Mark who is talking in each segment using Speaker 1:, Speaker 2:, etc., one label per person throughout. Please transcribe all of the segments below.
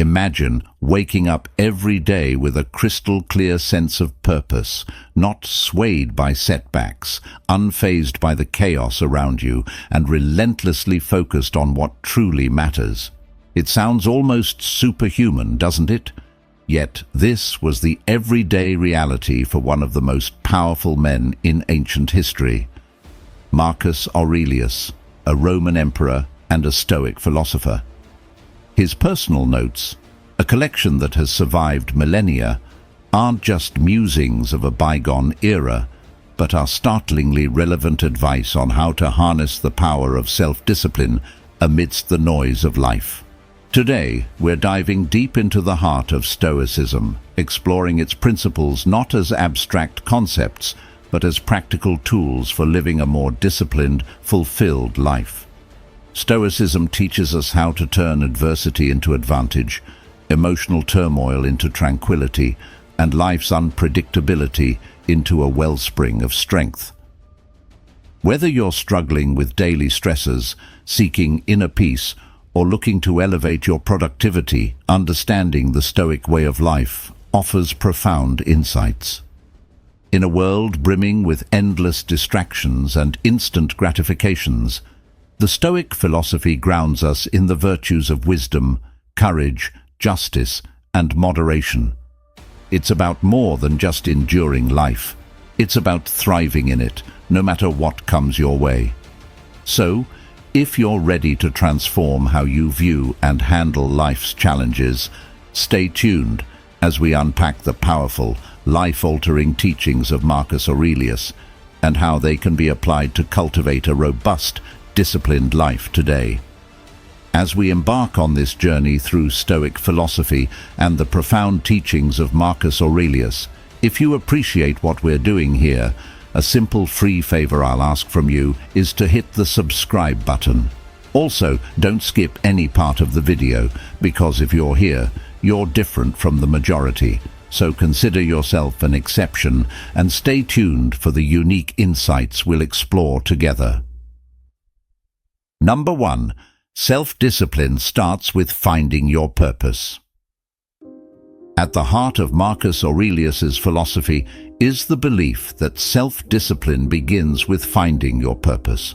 Speaker 1: Imagine waking up every day with a crystal-clear sense of purpose, not swayed by setbacks, unfazed by the chaos around you, and relentlessly focused on what truly matters. It sounds almost superhuman, doesn't it? Yet this was the everyday reality for one of the most powerful men in ancient history, Marcus Aurelius, a Roman emperor and a Stoic philosopher. His personal notes, a collection that has survived millennia, aren't just musings of a bygone era, but are startlingly relevant advice on how to harness the power of self-discipline amidst the noise of life. Today, we're diving deep into the heart of Stoicism, exploring its principles not as abstract concepts, but as practical tools for living a more disciplined, fulfilled life. Stoicism teaches us how to turn adversity into advantage, emotional turmoil into tranquility, and life's unpredictability into a wellspring of strength. Whether you're struggling with daily stresses, seeking inner peace, or looking to elevate your productivity, understanding the Stoic way of life offers profound insights. In a world brimming with endless distractions and instant gratifications, the Stoic philosophy grounds us in the virtues of wisdom, courage, justice, and moderation. It's about more than just enduring life. It's about thriving in it, no matter what comes your way. So, if you're ready to transform how you view and handle life's challenges, stay tuned as we unpack the powerful, life-altering teachings of Marcus Aurelius and how they can be applied to cultivate a robust, disciplined life today. As we embark on this journey through Stoic philosophy and the profound teachings of Marcus Aurelius, if you appreciate what we're doing here, a simple free favor I'll ask from you is to hit the subscribe button. Also, don't skip any part of the video, because if you're here, you're different from the majority. So consider yourself an exception and stay tuned for the unique insights we'll explore together. Number 1. Self-discipline starts with finding your purpose. At the heart of Marcus Aurelius's philosophy is the belief that self-discipline begins with finding your purpose.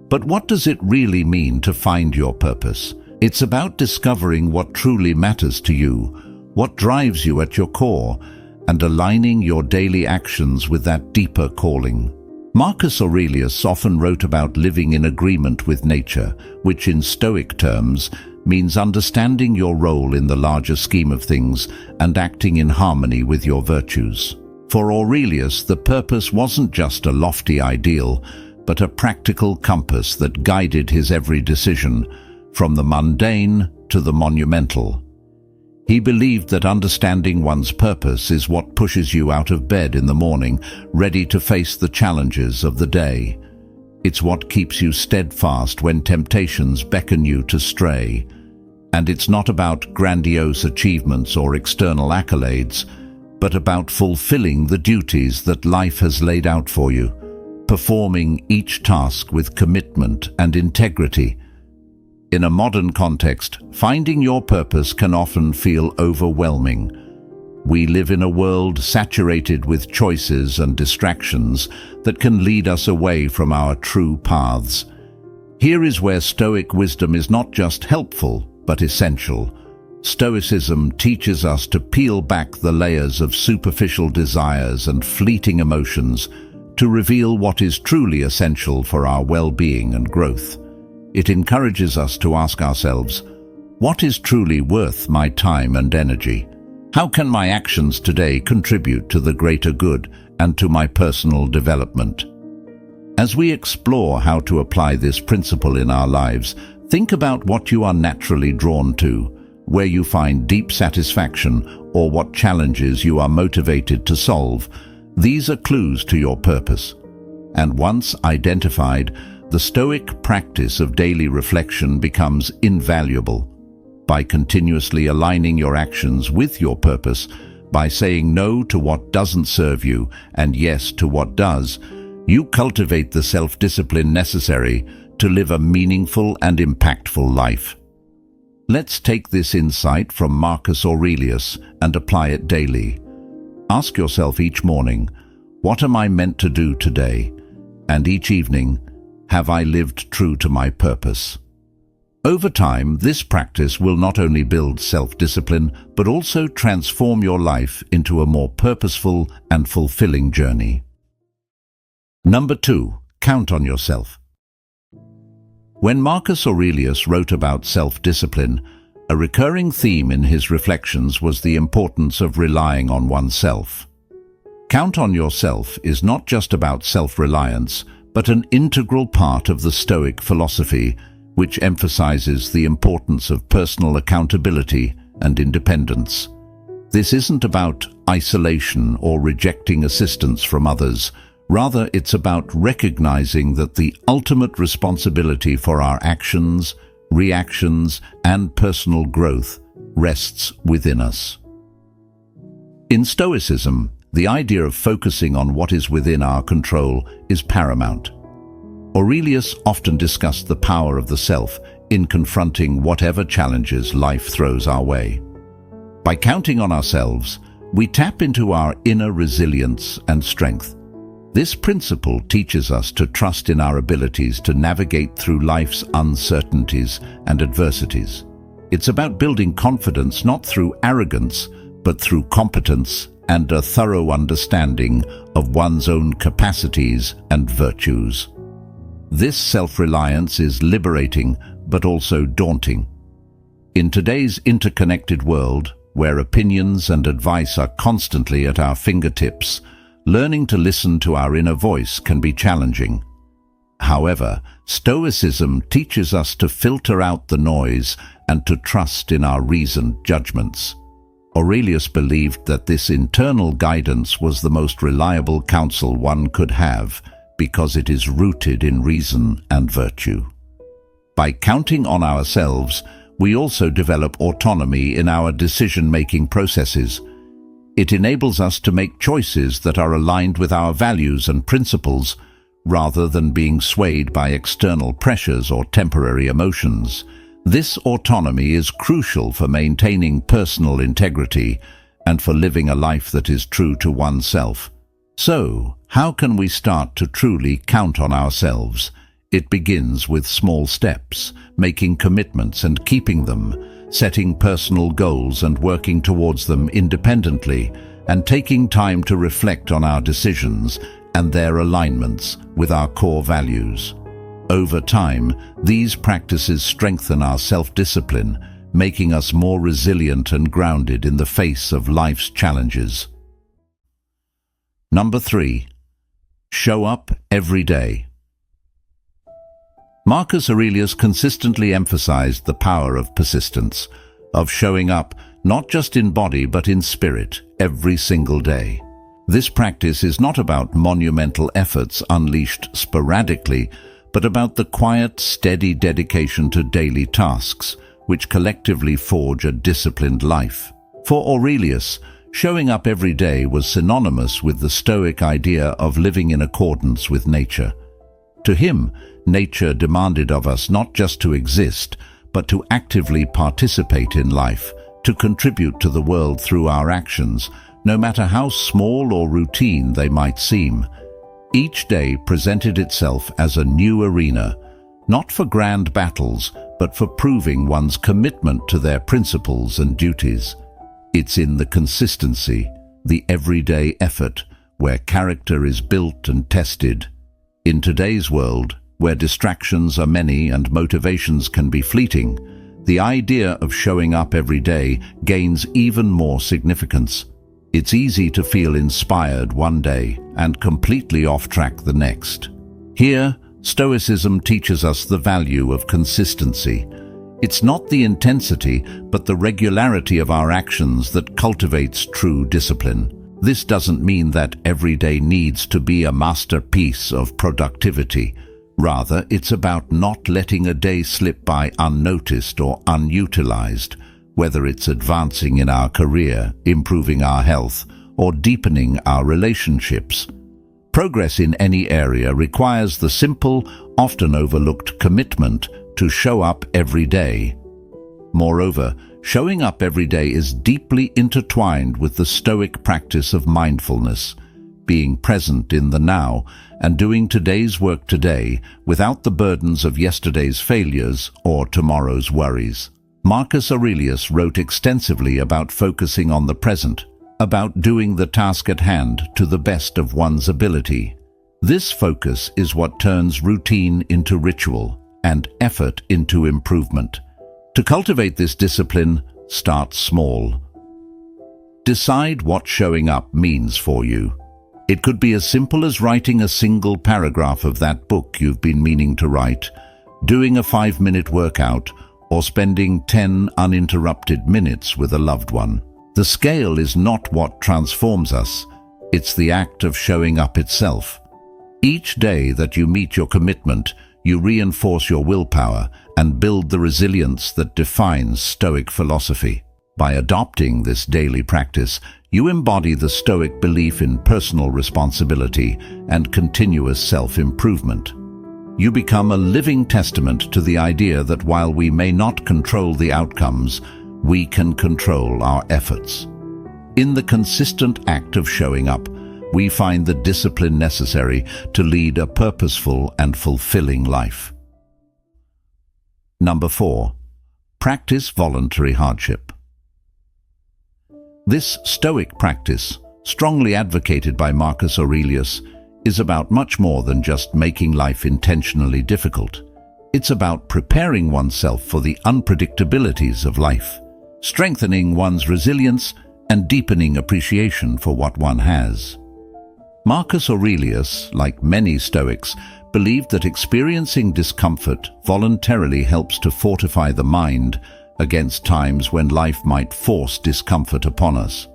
Speaker 1: But what does it really mean to find your purpose? It's about discovering what truly matters to you, what drives you at your core, and aligning your daily actions with that deeper calling. Marcus Aurelius often wrote about living in agreement with nature, which in Stoic terms means understanding your role in the larger scheme of things and acting in harmony with your virtues. For Aurelius, the purpose wasn't just a lofty ideal, but a practical compass that guided his every decision, from the mundane to the monumental. He believed that understanding one's purpose is what pushes you out of bed in the morning, ready to face the challenges of the day. It's what keeps you steadfast when temptations beckon you to stray. And it's not about grandiose achievements or external accolades, but about fulfilling the duties that life has laid out for you, performing each task with commitment and integrity. In a modern context, finding your purpose can often feel overwhelming. We live in a world saturated with choices and distractions that can lead us away from our true paths. Here is where Stoic wisdom is not just helpful, but essential. Stoicism teaches us to peel back the layers of superficial desires and fleeting emotions to reveal what is truly essential for our well-being and growth. It encourages us to ask ourselves, what is truly worth my time and energy? How can my actions today contribute to the greater good and to my personal development? As we explore how to apply this principle in our lives, think about what you are naturally drawn to, where you find deep satisfaction, or what challenges you are motivated to solve. These are clues to your purpose. And once identified, the Stoic practice of daily reflection becomes invaluable. By continuously aligning your actions with your purpose, by saying no to what doesn't serve you and yes to what does, you cultivate the self-discipline necessary to live a meaningful and impactful life. Let's take this insight from Marcus Aurelius and apply it daily. Ask yourself each morning, what am I meant to do today? And each evening, have I lived true to my purpose? Over time, this practice will not only build self-discipline, but also transform your life into a more purposeful and fulfilling journey. Number 2, count on yourself. When Marcus Aurelius wrote about self-discipline, a recurring theme in his reflections was the importance of relying on oneself. Count on yourself is not just about self-reliance, but an integral part of the Stoic philosophy, which emphasizes the importance of personal accountability and independence. This isn't about isolation or rejecting assistance from others. Rather, it's about recognizing that the ultimate responsibility for our actions, reactions, and personal growth rests within us. In Stoicism, the idea of focusing on what is within our control is paramount. Aurelius often discussed the power of the self in confronting whatever challenges life throws our way. By counting on ourselves, we tap into our inner resilience and strength. This principle teaches us to trust in our abilities to navigate through life's uncertainties and adversities. It's about building confidence not through arrogance, but through competence and a thorough understanding of one's own capacities and virtues. This self-reliance is liberating, but also daunting. In today's interconnected world, where opinions and advice are constantly at our fingertips, learning to listen to our inner voice can be challenging. However, Stoicism teaches us to filter out the noise and to trust in our reasoned judgments. Aurelius believed that this internal guidance was the most reliable counsel one could have, because it is rooted in reason and virtue. By counting on ourselves, we also develop autonomy in our decision-making processes. It enables us to make choices that are aligned with our values and principles, rather than being swayed by external pressures or temporary emotions. This autonomy is crucial for maintaining personal integrity and for living a life that is true to oneself. So, how can we start to truly count on ourselves? It begins with small steps, making commitments and keeping them, setting personal goals and working towards them independently, and taking time to reflect on our decisions and their alignments with our core values. Over time, these practices strengthen our self-discipline, making us more resilient and grounded in the face of life's challenges. Number 3. Show up every day. Marcus Aurelius consistently emphasized the power of persistence, of showing up not just in body but in spirit every single day. This practice is not about monumental efforts unleashed sporadically, but about the quiet, steady dedication to daily tasks, which collectively forge a disciplined life. For Aurelius, showing up every day was synonymous with the Stoic idea of living in accordance with nature. To him, nature demanded of us not just to exist, but to actively participate in life, to contribute to the world through our actions, no matter how small or routine they might seem. Each day presented itself as a new arena, not for grand battles, but for proving one's commitment to their principles and duties. It's in the consistency, the everyday effort, where character is built and tested. In today's world, where distractions are many and motivations can be fleeting, the idea of showing up every day gains even more significance. It's easy to feel inspired one day and completely off track the next. Here, Stoicism teaches us the value of consistency. It's not the intensity, but the regularity of our actions that cultivates true discipline. This doesn't mean that every day needs to be a masterpiece of productivity. Rather, it's about not letting a day slip by unnoticed or unutilized, whether it's advancing in our career, improving our health, or deepening our relationships. Progress in any area requires the simple, often overlooked commitment to show up every day. Moreover, showing up every day is deeply intertwined with the Stoic practice of mindfulness, being present in the now and doing today's work today without the burdens of yesterday's failures or tomorrow's worries. Marcus Aurelius wrote extensively about focusing on the present, about doing the task at hand to the best of one's ability. This focus is what turns routine into ritual and effort into improvement. To cultivate this discipline, start small. Decide what showing up means for you. It could be as simple as writing a single paragraph of that book you've been meaning to write, doing a 5-minute workout, or spending 10 uninterrupted minutes with a loved one. The scale is not what transforms us, it's the act of showing up itself. Each day that you meet your commitment, you reinforce your willpower and build the resilience that defines Stoic philosophy. By adopting this daily practice, you embody the Stoic belief in personal responsibility and continuous self-improvement. You become a living testament to the idea that while we may not control the outcomes, we can control our efforts. In the consistent act of showing up, we find the discipline necessary to lead a purposeful and fulfilling life. Number 4. Practice voluntary hardship. This Stoic practice, strongly advocated by Marcus Aurelius, is about much more than just making life intentionally difficult. It's about preparing oneself for the unpredictabilities of life, strengthening one's resilience, and deepening appreciation for what one has. Marcus Aurelius, like many Stoics, believed that experiencing discomfort voluntarily helps to fortify the mind against times when life might force discomfort upon us.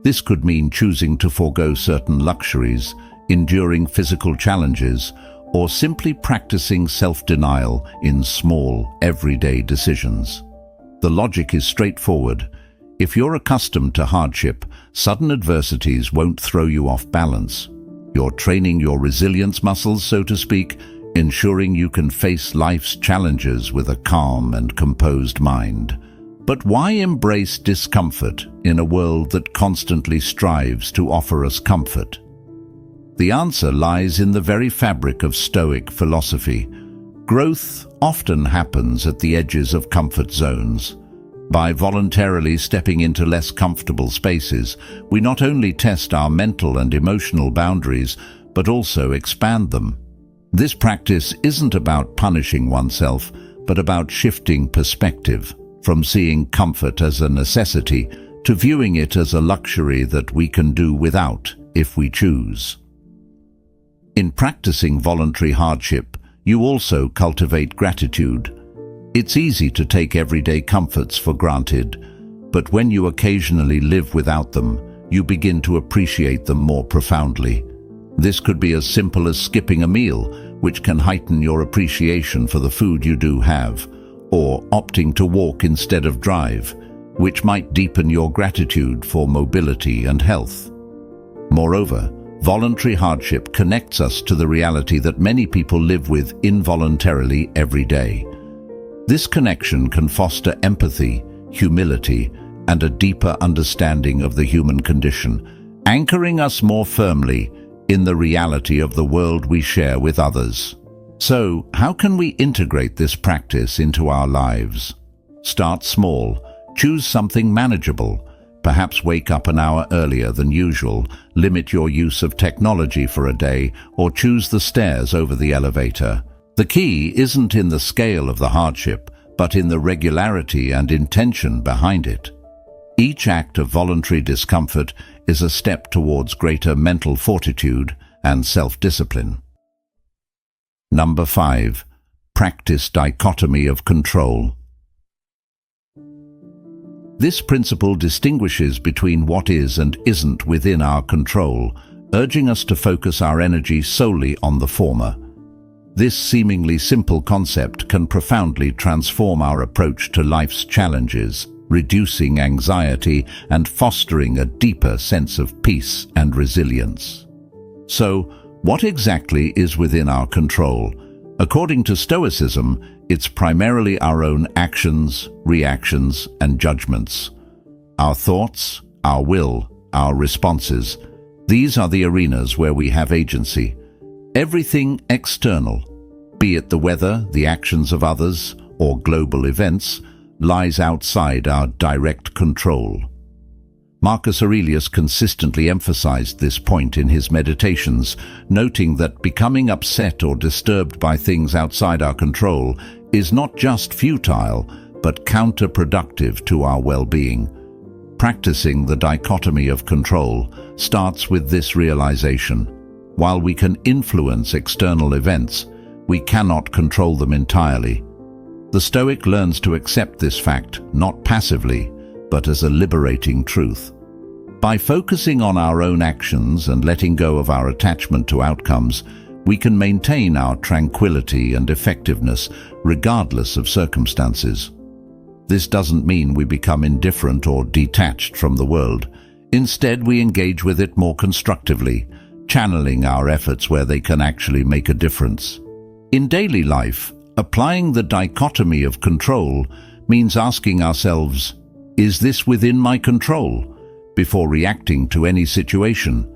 Speaker 1: This could mean choosing to forego certain luxuries, enduring physical challenges, or simply practicing self-denial in small, everyday decisions. The logic is straightforward. If you're accustomed to hardship, sudden adversities won't throw you off balance. You're training your resilience muscles, so to speak, ensuring you can face life's challenges with a calm and composed mind. But why embrace discomfort in a world that constantly strives to offer us comfort? The answer lies in the very fabric of Stoic philosophy. Growth often happens at the edges of comfort zones. By voluntarily stepping into less comfortable spaces, we not only test our mental and emotional boundaries, but also expand them. This practice isn't about punishing oneself, but about shifting perspective, from seeing comfort as a necessity to viewing it as a luxury that we can do without if we choose. In practicing voluntary hardship, you also cultivate gratitude. It's easy to take everyday comforts for granted, but when you occasionally live without them, you begin to appreciate them more profoundly. This could be as simple as skipping a meal, which can heighten your appreciation for the food you do have, or opting to walk instead of drive, which might deepen your gratitude for mobility and health. Moreover, voluntary hardship connects us to the reality that many people live with involuntarily every day. This connection can foster empathy, humility, and a deeper understanding of the human condition, anchoring us more firmly in the reality of the world we share with others. So, how can we integrate this practice into our lives? Start small. Choose something manageable. Perhaps wake up an hour earlier than usual, limit your use of technology for a day, or choose the stairs over the elevator. The key isn't in the scale of the hardship, but in the regularity and intention behind it. Each act of voluntary discomfort is a step towards greater mental fortitude and self-discipline. Number 5. Practice dichotomy of control. This principle distinguishes between what is and isn't within our control, urging us to focus our energy solely on the former. This seemingly simple concept can profoundly transform our approach to life's challenges, reducing anxiety and fostering a deeper sense of peace and resilience. So, what exactly is within our control? According to Stoicism, it's primarily our own actions, reactions, and judgments. Our thoughts, our will, our responses, these are the arenas where we have agency. Everything external, be it the weather, the actions of others, or global events, lies outside our direct control. Marcus Aurelius consistently emphasized this point in his meditations, noting that becoming upset or disturbed by things outside our control is not just futile, but counterproductive to our well-being. Practicing the dichotomy of control starts with this realization. While we can influence external events, we cannot control them entirely. The Stoic learns to accept this fact, not passively, but as a liberating truth. By focusing on our own actions and letting go of our attachment to outcomes, we can maintain our tranquility and effectiveness regardless of circumstances. This doesn't mean we become indifferent or detached from the world. Instead, we engage with it more constructively, channeling our efforts where they can actually make a difference. In daily life, applying the dichotomy of control means asking ourselves, is this within my control? Before reacting to any situation.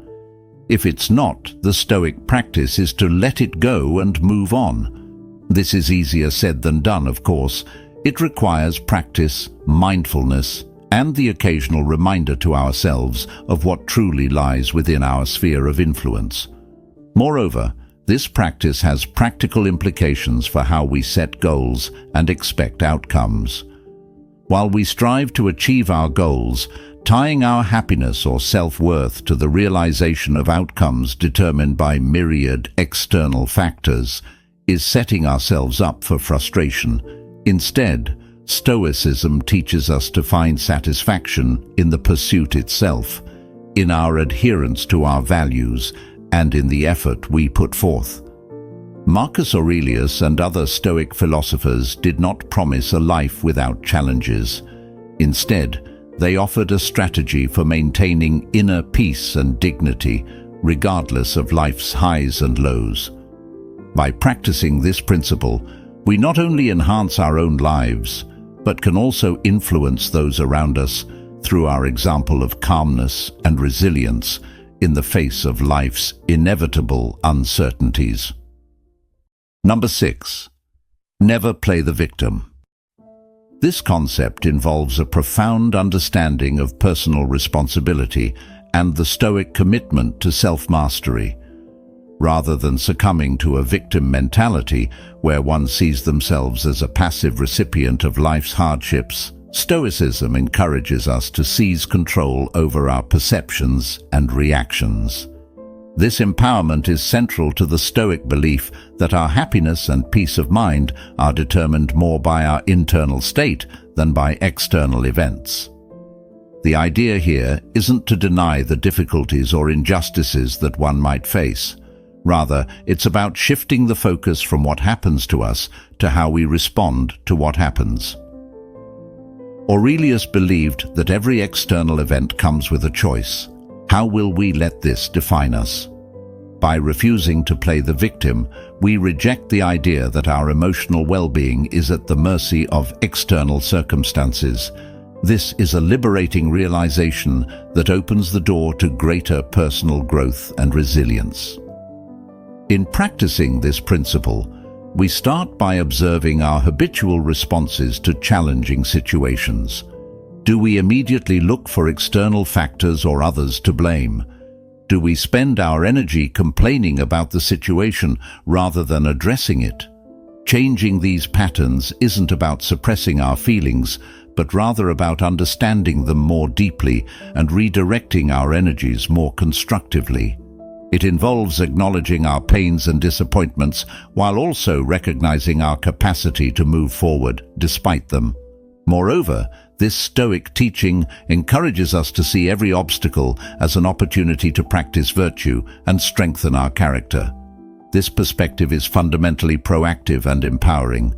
Speaker 1: If it's not, the Stoic practice is to let it go and move on. This is easier said than done, of course. It requires practice, mindfulness, and the occasional reminder to ourselves of what truly lies within our sphere of influence. Moreover, this practice has practical implications for how we set goals and expect outcomes. While we strive to achieve our goals, tying our happiness or self-worth to the realization of outcomes determined by myriad external factors is setting ourselves up for frustration. Instead, Stoicism teaches us to find satisfaction in the pursuit itself, in our adherence to our values, and in the effort we put forth. Marcus Aurelius and other Stoic philosophers did not promise a life without challenges. Instead, they offered a strategy for maintaining inner peace and dignity, regardless of life's highs and lows. By practicing this principle, we not only enhance our own lives, but can also influence those around us through our example of calmness and resilience in the face of life's inevitable uncertainties. Number 6. Never play the victim. This concept involves a profound understanding of personal responsibility and the Stoic commitment to self-mastery. Rather than succumbing to a victim mentality where one sees themselves as a passive recipient of life's hardships, Stoicism encourages us to seize control over our perceptions and reactions. This empowerment is central to the Stoic belief that our happiness and peace of mind are determined more by our internal state than by external events. The idea here isn't to deny the difficulties or injustices that one might face. Rather, it's about shifting the focus from what happens to us to how we respond to what happens. Aurelius believed that every external event comes with a choice. How will we let this define us? By refusing to play the victim, we reject the idea that our emotional well-being is at the mercy of external circumstances. This is a liberating realization that opens the door to greater personal growth and resilience. In practicing this principle, we start by observing our habitual responses to challenging situations. Do we immediately look for external factors or others to blame? Do we spend our energy complaining about the situation rather than addressing it? Changing these patterns isn't about suppressing our feelings, but rather about understanding them more deeply and redirecting our energies more constructively. It involves acknowledging our pains and disappointments while also recognizing our capacity to move forward despite them. Moreover, this Stoic teaching encourages us to see every obstacle as an opportunity to practice virtue and strengthen our character. This perspective is fundamentally proactive and empowering.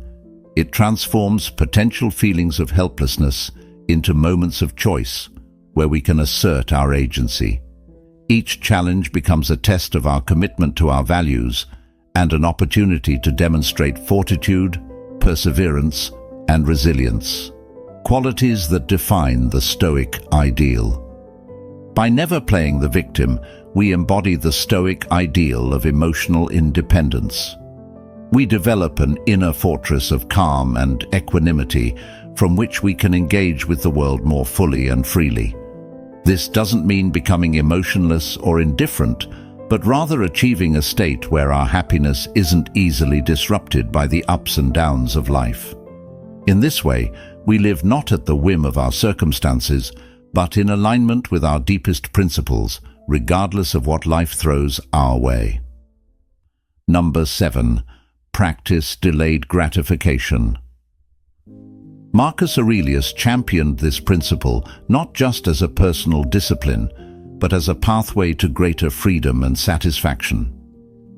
Speaker 1: It transforms potential feelings of helplessness into moments of choice, where we can assert our agency. Each challenge becomes a test of our commitment to our values and an opportunity to demonstrate fortitude, perseverance, and resilience, qualities that define the Stoic ideal. By never playing the victim, we embody the Stoic ideal of emotional independence. We develop an inner fortress of calm and equanimity from which we can engage with the world more fully and freely. This doesn't mean becoming emotionless or indifferent, but rather achieving a state where our happiness isn't easily disrupted by the ups and downs of life. In this way, we live not at the whim of our circumstances, but in alignment with our deepest principles, regardless of what life throws our way. Number 7. Practice delayed gratification. Marcus Aurelius championed this principle not just as a personal discipline, but as a pathway to greater freedom and satisfaction.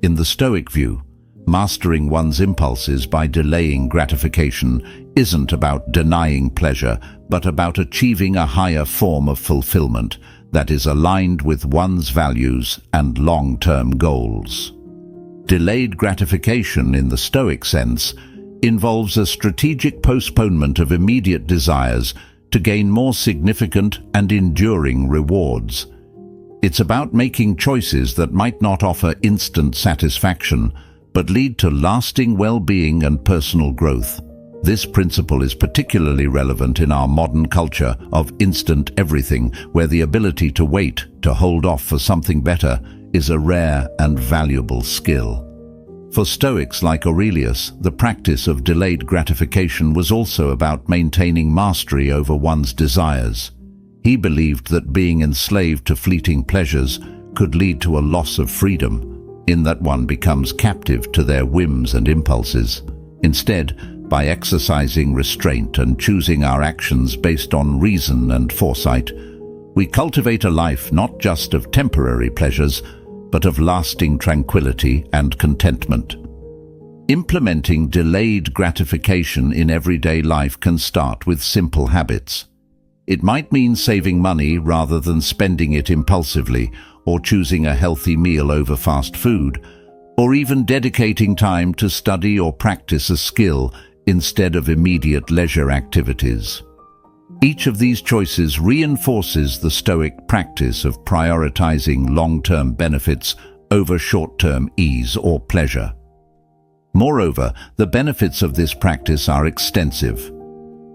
Speaker 1: In the Stoic view, mastering one's impulses by delaying gratification isn't about denying pleasure, but about achieving a higher form of fulfillment that is aligned with one's values and long-term goals. Delayed gratification, in the Stoic sense, involves a strategic postponement of immediate desires to gain more significant and enduring rewards. It's about making choices that might not offer instant satisfaction, but lead to lasting well-being and personal growth. This principle is particularly relevant in our modern culture of instant everything, where the ability to wait, to hold off for something better, is a rare and valuable skill. For Stoics like Aurelius, the practice of delayed gratification was also about maintaining mastery over one's desires. He believed that being enslaved to fleeting pleasures could lead to a loss of freedom, in that one becomes captive to their whims and impulses. Instead, by exercising restraint and choosing our actions based on reason and foresight, we cultivate a life not just of temporary pleasures, but of lasting tranquility and contentment. Implementing delayed gratification in everyday life can start with simple habits. It might mean saving money rather than spending it impulsively, or choosing a healthy meal over fast food, or even dedicating time to study or practice a skill instead of immediate leisure activities. Each of these choices reinforces the Stoic practice of prioritizing long-term benefits over short-term ease or pleasure. Moreover, the benefits of this practice are extensive.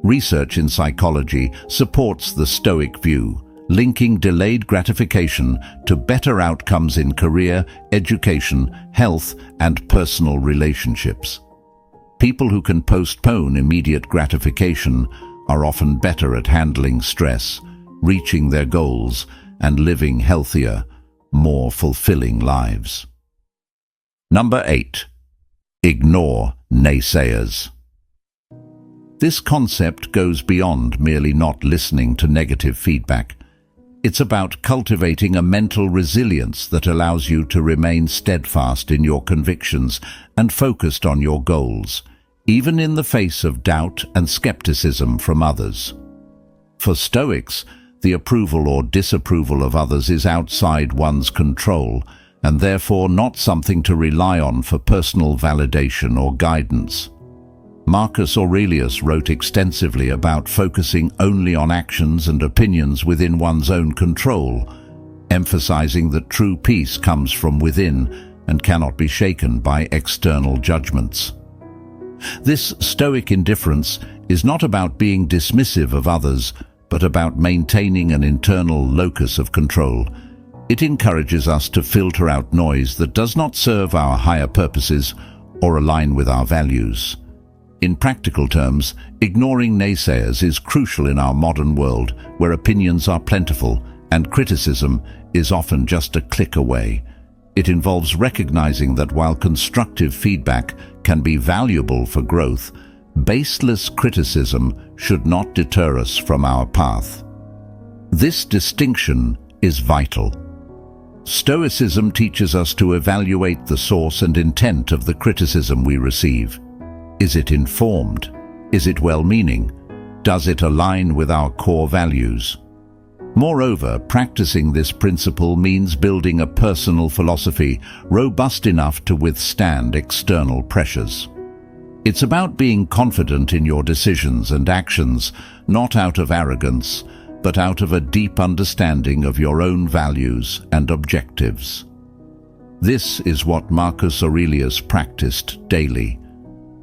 Speaker 1: Research in psychology supports the Stoic view, linking delayed gratification to better outcomes in career, education, health, and personal relationships. People who can postpone immediate gratification are often better at handling stress, reaching their goals, and living healthier, more fulfilling lives. Number 8. Ignore naysayers. This concept goes beyond merely not listening to negative feedback. It's about cultivating a mental resilience that allows you to remain steadfast in your convictions and focused on your goals, even in the face of doubt and skepticism from others. For Stoics, the approval or disapproval of others is outside one's control, and therefore not something to rely on for personal validation or guidance. Marcus Aurelius wrote extensively about focusing only on actions and opinions within one's own control, emphasizing that true peace comes from within and cannot be shaken by external judgments. This Stoic indifference is not about being dismissive of others, but about maintaining an internal locus of control. It encourages us to filter out noise that does not serve our higher purposes or align with our values. In practical terms, ignoring naysayers is crucial in our modern world, where opinions are plentiful and criticism is often just a click away. It involves recognizing that while constructive feedback can be valuable for growth, baseless criticism should not deter us from our path. This distinction is vital. Stoicism teaches us to evaluate the source and intent of the criticism we receive. Is it informed? Is it well-meaning? Does it align with our core values? Moreover, practicing this principle means building a personal philosophy robust enough to withstand external pressures. It's about being confident in your decisions and actions, not out of arrogance, but out of a deep understanding of your own values and objectives. This is what Marcus Aurelius practiced daily,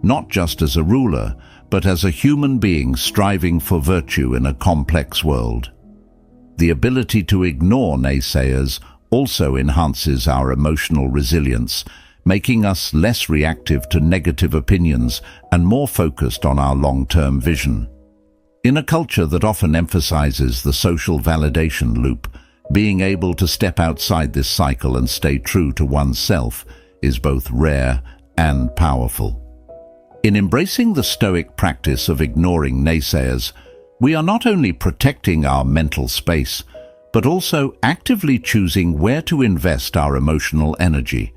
Speaker 1: not just as a ruler, but as a human being striving for virtue in a complex world. The ability to ignore naysayers also enhances our emotional resilience, making us less reactive to negative opinions and more focused on our long-term vision. In a culture that often emphasizes the social validation loop, being able to step outside this cycle and stay true to oneself is both rare and powerful. In embracing the Stoic practice of ignoring naysayers, we are not only protecting our mental space, but also actively choosing where to invest our emotional energy.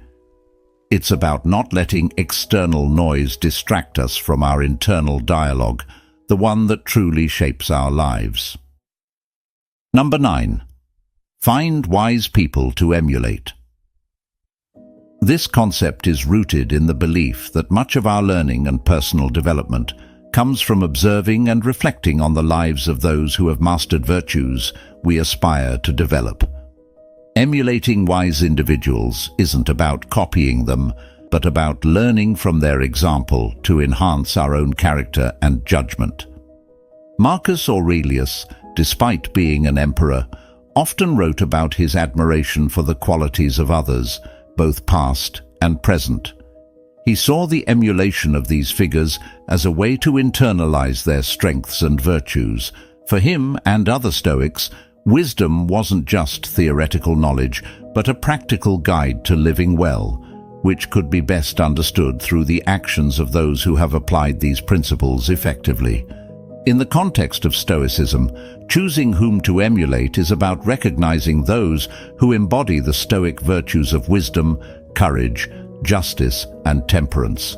Speaker 1: It's about not letting external noise distract us from our internal dialogue, the one that truly shapes our lives. Number 9. Find wise people to emulate. This concept is rooted in the belief that much of our learning and personal development comes from observing and reflecting on the lives of those who have mastered virtues we aspire to develop. Emulating wise individuals isn't about copying them, but about learning from their example to enhance our own character and judgment. Marcus Aurelius, despite being an emperor, often wrote about his admiration for the qualities of others, both past and present. He saw the emulation of these figures as a way to internalize their strengths and virtues. For him and other Stoics, wisdom wasn't just theoretical knowledge, but a practical guide to living well, which could be best understood through the actions of those who have applied these principles effectively. In the context of Stoicism, choosing whom to emulate is about recognizing those who embody the Stoic virtues of wisdom, courage, justice, and temperance.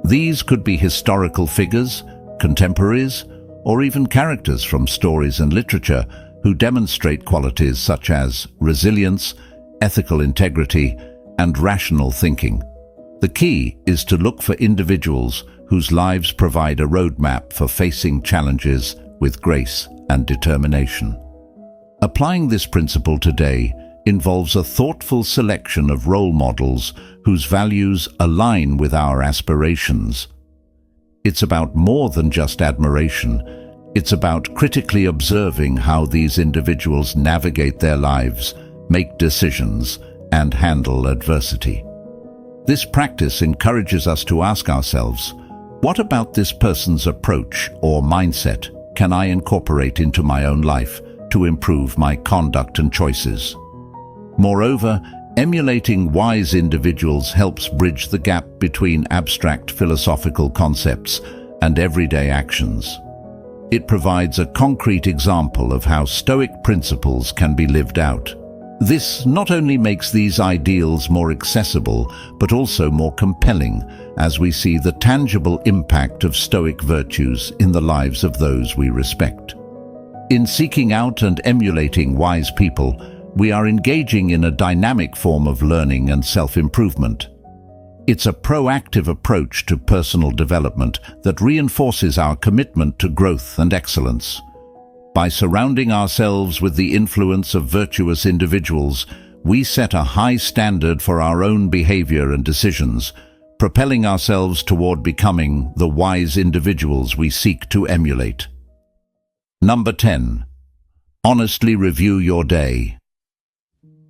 Speaker 1: These could be historical figures, contemporaries, or even characters from stories and literature who demonstrate qualities such as resilience, ethical integrity, and rational thinking. The key is to look for individuals whose lives provide a roadmap for facing challenges with grace and determination. Applying this principle today involves a thoughtful selection of role models whose values align with our aspirations. It's about more than just admiration. It's about critically observing how these individuals navigate their lives, make decisions, and handle adversity. This practice encourages us to ask ourselves, what about this person's approach or mindset can I incorporate into my own life to improve my conduct and choices? Moreover, emulating wise individuals helps bridge the gap between abstract philosophical concepts and everyday actions. It provides a concrete example of how Stoic principles can be lived out. This not only makes these ideals more accessible, but also more compelling as we see the tangible impact of Stoic virtues in the lives of those we respect. In seeking out and emulating wise people, we are engaging in a dynamic form of learning and self-improvement. It's a proactive approach to personal development that reinforces our commitment to growth and excellence. By surrounding ourselves with the influence of virtuous individuals, we set a high standard for our own behavior and decisions, propelling ourselves toward becoming the wise individuals we seek to emulate. Number 10. Honestly review your day.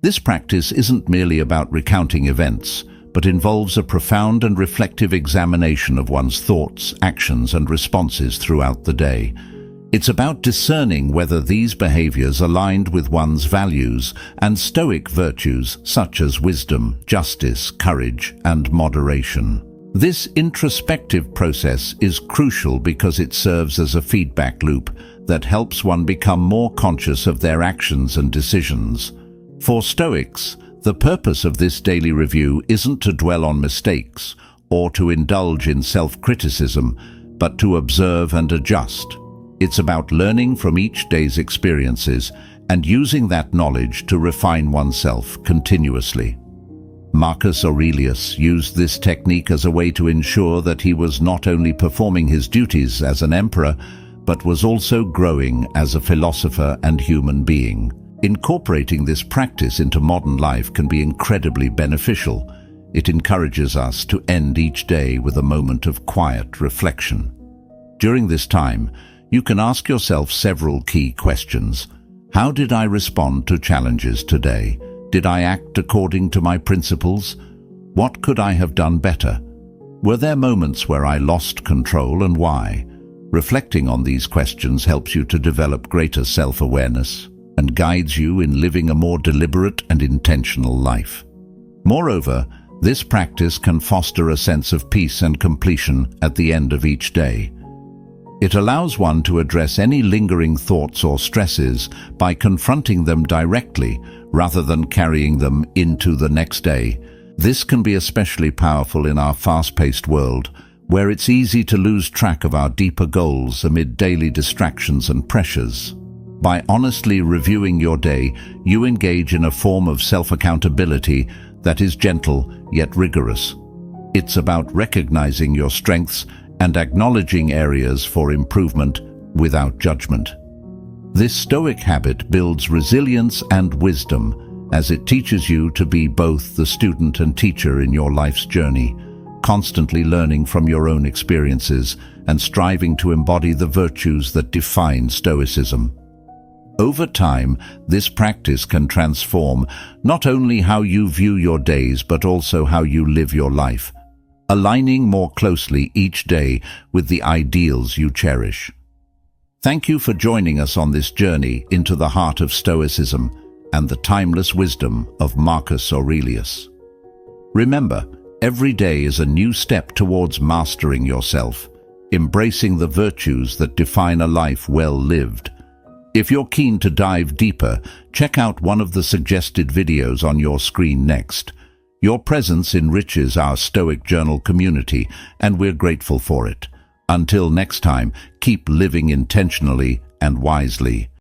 Speaker 1: This practice isn't merely about recounting events, but involves a profound and reflective examination of one's thoughts, actions, and responses throughout the day. It's about discerning whether these behaviors aligned with one's values and Stoic virtues such as wisdom, justice, courage, and moderation. This introspective process is crucial because it serves as a feedback loop that helps one become more conscious of their actions and decisions. For Stoics, the purpose of this daily review isn't to dwell on mistakes or to indulge in self-criticism, but to observe and adjust. It's about learning from each day's experiences and using that knowledge to refine oneself continuously. Marcus Aurelius used this technique as a way to ensure that he was not only performing his duties as an emperor, but was also growing as a philosopher and human being. Incorporating this practice into modern life can be incredibly beneficial. It encourages us to end each day with a moment of quiet reflection. During this time, you can ask yourself several key questions. How did I respond to challenges today? Did I act according to my principles? What could I have done better? Were there moments where I lost control, and why? Reflecting on these questions helps you to develop greater self-awareness and guides you in living a more deliberate and intentional life. Moreover, this practice can foster a sense of peace and completion at the end of each day. It allows one to address any lingering thoughts or stresses by confronting them directly rather than carrying them into the next day. This can be especially powerful in our fast-paced world, where it's easy to lose track of our deeper goals amid daily distractions and pressures. By honestly reviewing your day, you engage in a form of self-accountability that is gentle yet rigorous. It's about recognizing your strengths and acknowledging areas for improvement without judgment. This Stoic habit builds resilience and wisdom as it teaches you to be both the student and teacher in your life's journey, constantly learning from your own experiences and striving to embody the virtues that define Stoicism. Over time, this practice can transform not only how you view your days but also how you live your life, aligning more closely each day with the ideals you cherish. Thank you for joining us on this journey into the heart of Stoicism and the timeless wisdom of Marcus Aurelius. Remember, every day is a new step towards mastering yourself, embracing the virtues that define a life well lived. If you're keen to dive deeper, check out one of the suggested videos on your screen next. Your presence enriches our Stoic Journal community, and we're grateful for it. Until next time, keep living intentionally and wisely.